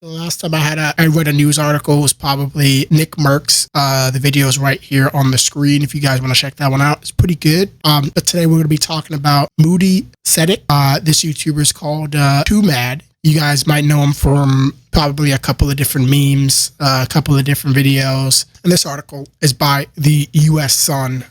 The last time I read a news article was probably Nick Merckx. The video is right here on the screen if you guys want to check that one out. It's pretty good. But today we're going to be talking about Moody Seddick. This YouTuber is called TwoMad. You guys might know him from probably a couple of different memes, a couple of different videos. And this article is by the US Sun,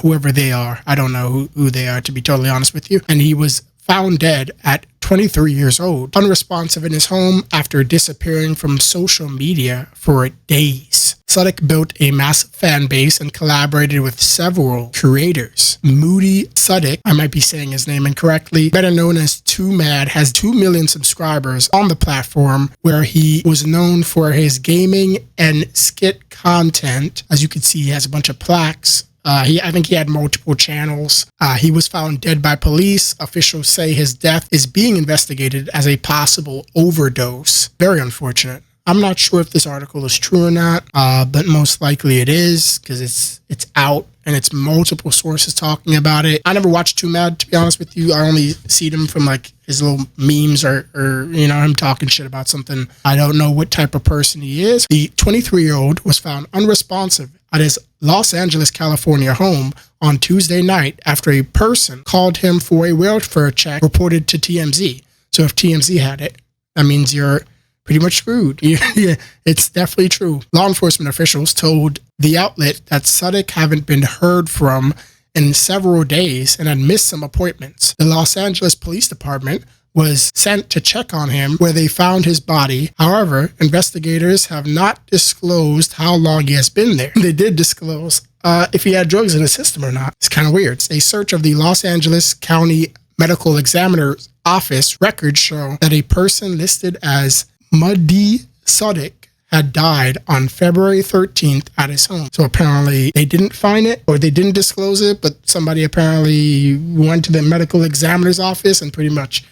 whoever they are. I don't know who they are, to be totally honest with you. And he was found dead at 23 years old, unresponsive in his home after disappearing from social media for days. Seddick built a massive fan base and collaborated with several creators. Moody Seddick, I might be saying his name incorrectly, better known as TwoMad, has 2 million subscribers on the platform, where he was known for his gaming and skit content. As you can see, he has a bunch of plaques. I think he had multiple channels. He was found dead by police. Officials say his death is being investigated as a possible overdose. Very unfortunate. I'm not sure if this article is true or not, but most likely it is, because it's out and it's multiple sources talking about it. I never watched TwoMad, to be honest with you. I only see them from like his little memes or you know, him talking shit about something. I don't know what type of person he is. The 23-year-old was found unresponsive at his Los Angeles, California home on Tuesday night after a person called him for a welfare check, reported to TMZ. So if TMZ had it, that means you're pretty much screwed. Yeah, it's definitely true. Law enforcement officials told the outlet that Seddick haven't been heard from in several days and had missed some appointments. The Los Angeles Police Department was sent to check on him, where they found his body. However, investigators have not disclosed how long he has been there. They did disclose if he had drugs in his system or not. It's kind of weird. A search of the Los Angeles County Medical Examiner's Office records show that a person listed as Moody Seddick had died on February 13th at his home. So apparently they didn't find it, or they didn't disclose it, but somebody apparently went to the medical examiner's office and pretty much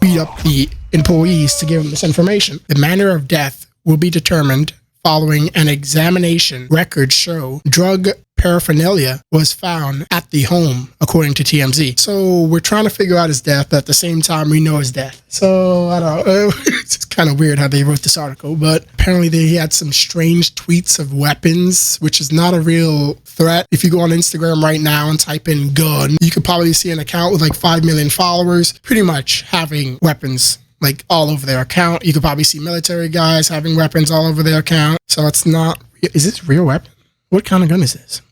beat up the employees to give them this information. The manner of death will be determined following an examination. Records show drug paraphernalia was found at the home, according to TMZ. So we're trying to figure out his death, but at the same time we know his death. So I don't know. It's kind of weird how they wrote this article, but apparently he had some strange tweets of weapons, which is not a real threat. If you go on Instagram right now and type in gun, you could probably see an account with like 5 million followers pretty much having weapons like all over their account. You could probably see military guys having weapons all over their account. So it's not, is this real weapon? What kind of gun is this?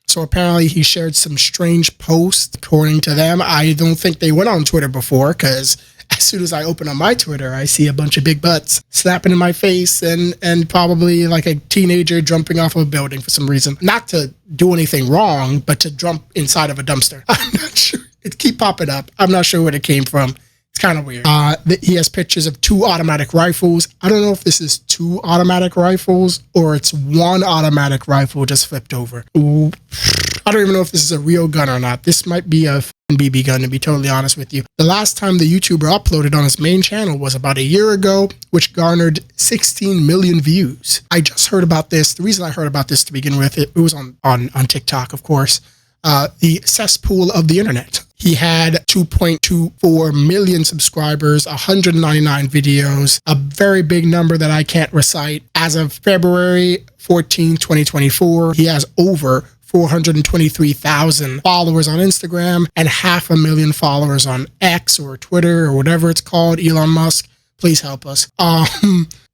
So apparently he shared some strange posts, according to them. I don't think they went on Twitter before, because as soon as I open on my Twitter, I see a bunch of big butts snapping in my face and probably like a teenager jumping off of a building for some reason. Not to do anything wrong, but to jump inside of a dumpster. I'm not sure. It keep popping up. I'm not sure where it came from. It's kind of weird. He has pictures of 2 automatic rifles. I don't know if this is 2 automatic rifles or it's 1 automatic rifle just flipped over. Ooh. I don't even know if this is a real gun or not. This might be a BB gun, to be totally honest with you. The last time the YouTuber uploaded on his main channel was about a year ago, which garnered 16 million views. I just heard about this. The reason I heard about this to begin with, it was on TikTok, of course. The cesspool of the internet. He had 2.24 million subscribers, 199 videos, a very big number that I can't recite. As of February 14, 2024, he has over 423,000 followers on Instagram and 500,000 followers on X or Twitter or whatever it's called. Elon Musk, please help us.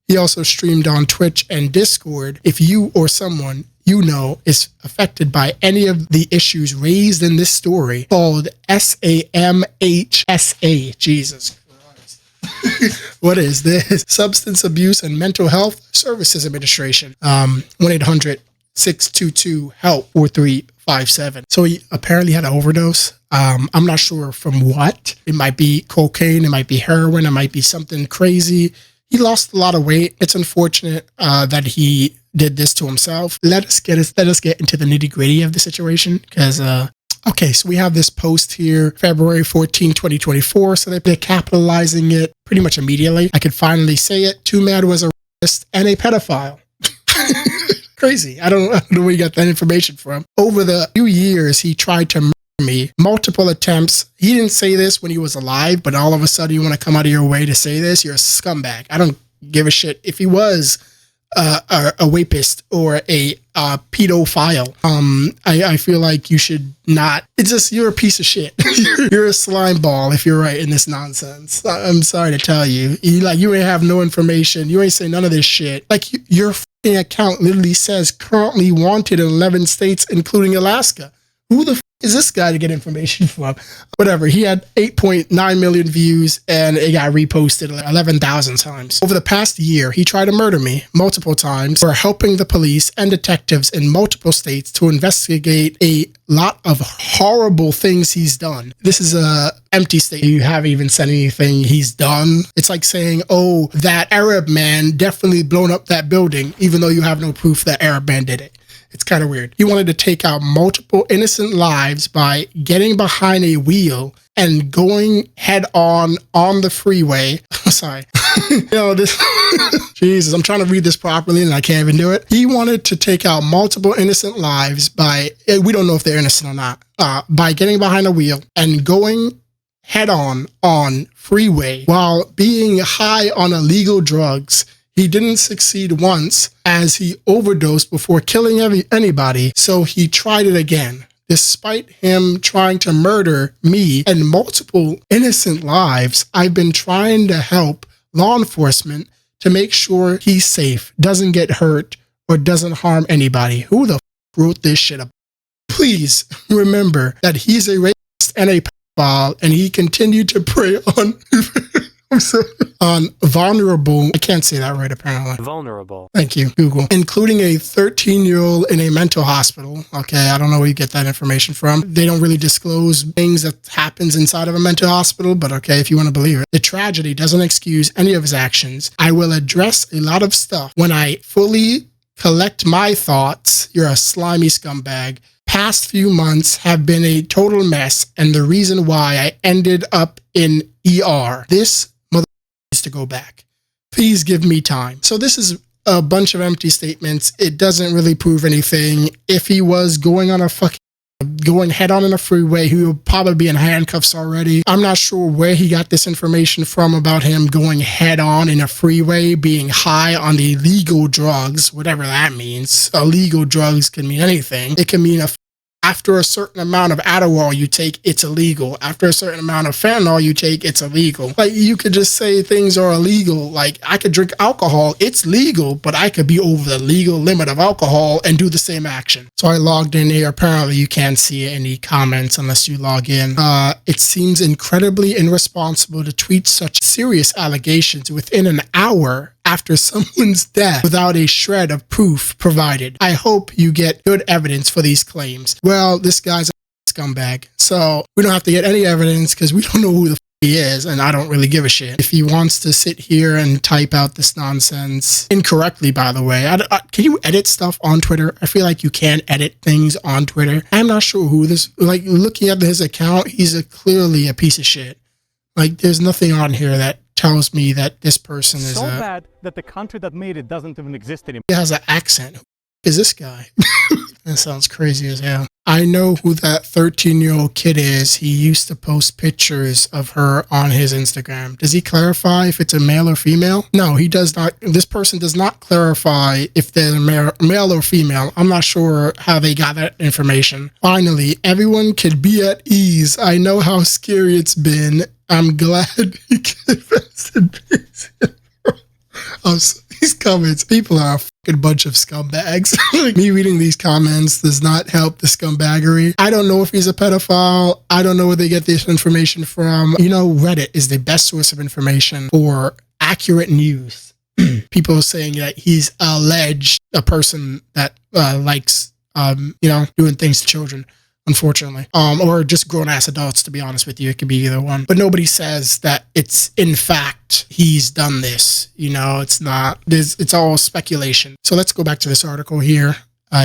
He also streamed on Twitch and Discord. If you or someone you know is affected by any of the issues raised in this story, called SAMHSA. Jesus Christ. What is this? Substance Abuse and Mental Health Services Administration. 1-800-622-HELP 4357. So he apparently had an overdose. I'm not sure from what. It might be cocaine, it might be heroin, it might be something crazy. He lost a lot of weight. It's unfortunate that he did this to himself. Let us get into the nitty-gritty of the situation, because okay, so we have this post here, February 14, 2024. So they're capitalizing it pretty much immediately. I could finally say it. TwoMad was a rapist and a pedophile. Crazy. I don't know where you got that information from. Over the few years, he tried to murder me. Multiple attempts. He didn't say this when he was alive, but all of a sudden you want to come out of your way to say this? You're a scumbag. I don't give a shit if he was a rapist or a pedophile. I feel like you should not. It's just, you're a piece of shit. You're a slime ball if you're right in this nonsense. I'm sorry to tell you. You ain't have no information. You ain't say none of this shit. Like, your fucking account literally says currently wanted in 11 states, including Alaska. Who the f is this guy to get information from? Whatever. He had 8.9 million views and it got reposted 11,000 times. Over the past year, he tried to murder me multiple times for helping the police and detectives in multiple states to investigate a lot of horrible things he's done. This is a empty statement. You haven't even said anything he's done. It's like saying, oh, that Arab man definitely blown up that building, even though you have no proof that Arab man did it. It's kind of weird. He wanted to take out multiple innocent lives by getting behind a wheel and going head on the freeway. Sorry. This Jesus, I'm trying to read this properly and I can't even do it. He wanted to take out multiple innocent lives by, we don't know if they're innocent or not, by getting behind a wheel and going head on freeway while being high on illegal drugs. He didn't succeed once as he overdosed before killing anybody, so he tried it again. Despite him trying to murder me and multiple innocent lives, I've been trying to help law enforcement to make sure he's safe, doesn't get hurt, or doesn't harm anybody. Who the f wrote this shit up? Please remember that he's a racist and a pedophile, and he continued to prey on... on vulnerable, I can't say that right apparently. Vulnerable. Thank you, Google. Including a 13-year-old in a mental hospital. Okay, I don't know where you get that information from. They don't really disclose things that happens inside of a mental hospital, but okay, if you want to believe it. The tragedy doesn't excuse any of his actions. I will address a lot of stuff when I fully collect my thoughts. You're a slimy scumbag. Past few months have been a total mess, and the reason why I ended up in ER. This to go back. Please give me time. So this is a bunch of empty statements. It doesn't really prove anything. If he was going head on in a freeway, he would probably be in handcuffs already. I'm not sure where he got this information from about him going head on in a freeway, being high on the illegal drugs, whatever that means. Illegal drugs can mean anything. It can mean after a certain amount of Adderall you take, it's illegal. After a certain amount of fentanyl you take, it's illegal. Like, you could just say things are illegal. Like, I could drink alcohol, it's legal, but I could be over the legal limit of alcohol and do the same action. So I logged in here. Apparently you can't see any comments unless you log in. It seems incredibly irresponsible to tweet such serious allegations within an hour after someone's death without a shred of proof provided. I hope you get good evidence for these claims. Well, this guy's a scumbag, so we don't have to get any evidence because we don't know who the f he is, and I don't really give a shit. If he wants to sit here and type out this nonsense incorrectly, by the way, can you edit stuff on Twitter? I feel like you can edit things on Twitter. I'm not sure who this, like, looking at his account, he's clearly a piece of shit. Like, there's nothing on here that tells me that this person is so bad that the country that made it doesn't even exist anymore. He has an accent. Who is this guy? That sounds crazy as hell. I know who that 13-year-old kid is. He used to post pictures of her on his Instagram. Does he clarify if it's a male or female? No, he does not. This person does not clarify if they're male or female. I'm not sure how they got that information. Finally, everyone can be at ease. I know how scary it's been. I'm glad he can rest in peace. These comments, people are a fucking bunch of scumbags. Like, me reading these comments does not help the scumbaggery. I don't know if he's a pedophile. I don't know where they get this information from. You know, Reddit is the best source of information for accurate news. People saying that he's alleged a person that likes, doing things to children. Unfortunately, or just grown-ass adults, to be honest with you. It could be either one. But nobody says that it's, in fact, he's done this. You know, it's not. It's all speculation. So let's go back to this article here.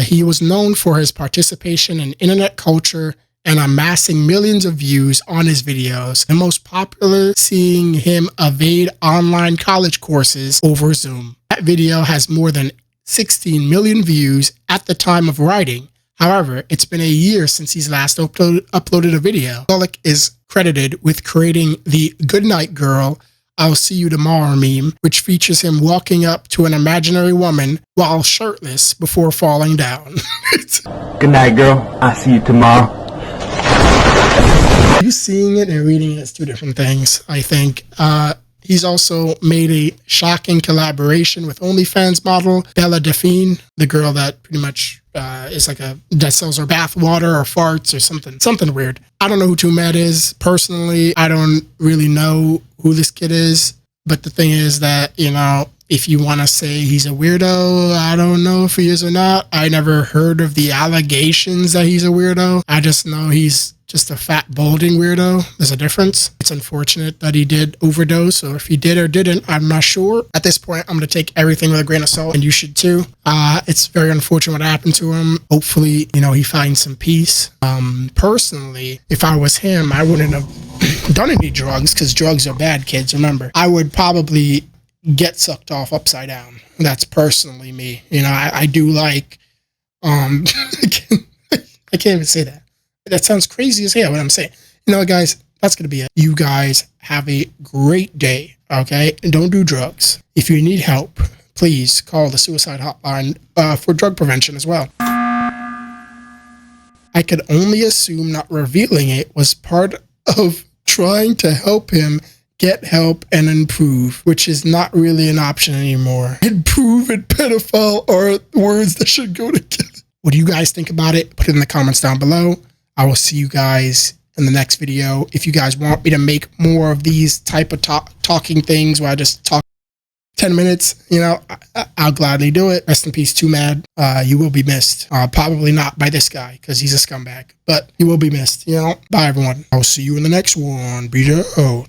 He was known for his participation in internet culture and amassing millions of views on his videos. The most popular, seeing him evade online college courses over Zoom. That video has more than 16 million views at the time of writing. However, it's been a year since he's last uploaded a video. Bullock is credited with creating the Goodnight Girl, I'll see you tomorrow meme, which features him walking up to an imaginary woman while shirtless before falling down. Good night, girl. I'll see you tomorrow. You seeing it and reading it is two different things, I think. He's also made a shocking collaboration with OnlyFans model Bella Delphine, the girl that pretty much is like that sells her bath water or farts or something weird. I don't know who TwoMad is personally. I don't really know who this kid is, but the thing is that, you know, if you want to say he's a weirdo, I don't know if he is or not. I never heard of the allegations that he's a weirdo. I just know he's just a fat, balding weirdo. There's a difference. It's unfortunate that he did overdose, or if he did or didn't, I'm not sure. At this point, I'm going to take everything with a grain of salt, and you should too. It's very unfortunate what happened to him. Hopefully, you know, he finds some peace. Personally, if I was him, I wouldn't have done any drugs, because drugs are bad, kids, remember. I would probably get sucked off upside down. That's personally me. You know, I do like, I can't even say that. That sounds crazy as hell what I'm saying. You know, guys, that's going to be it. You guys have a great day, okay? And don't do drugs. If you need help, please call the suicide hotline for drug prevention as well. I could only assume not revealing it was part of trying to help him get help and improve, which is not really an option anymore. Improve and pedophile are words that should go together. What do you guys think about it? Put it in the comments down below. I will see you guys in the next video. If you guys want me to make more of these type of talking things where I just talk 10 minutes, you know, I'll gladly do it. Rest in peace, TwoMad. You will be missed. Probably not by this guy, because he's a scumbag, but you will be missed, you know. Bye, everyone. I'll see you in the next one. Be out.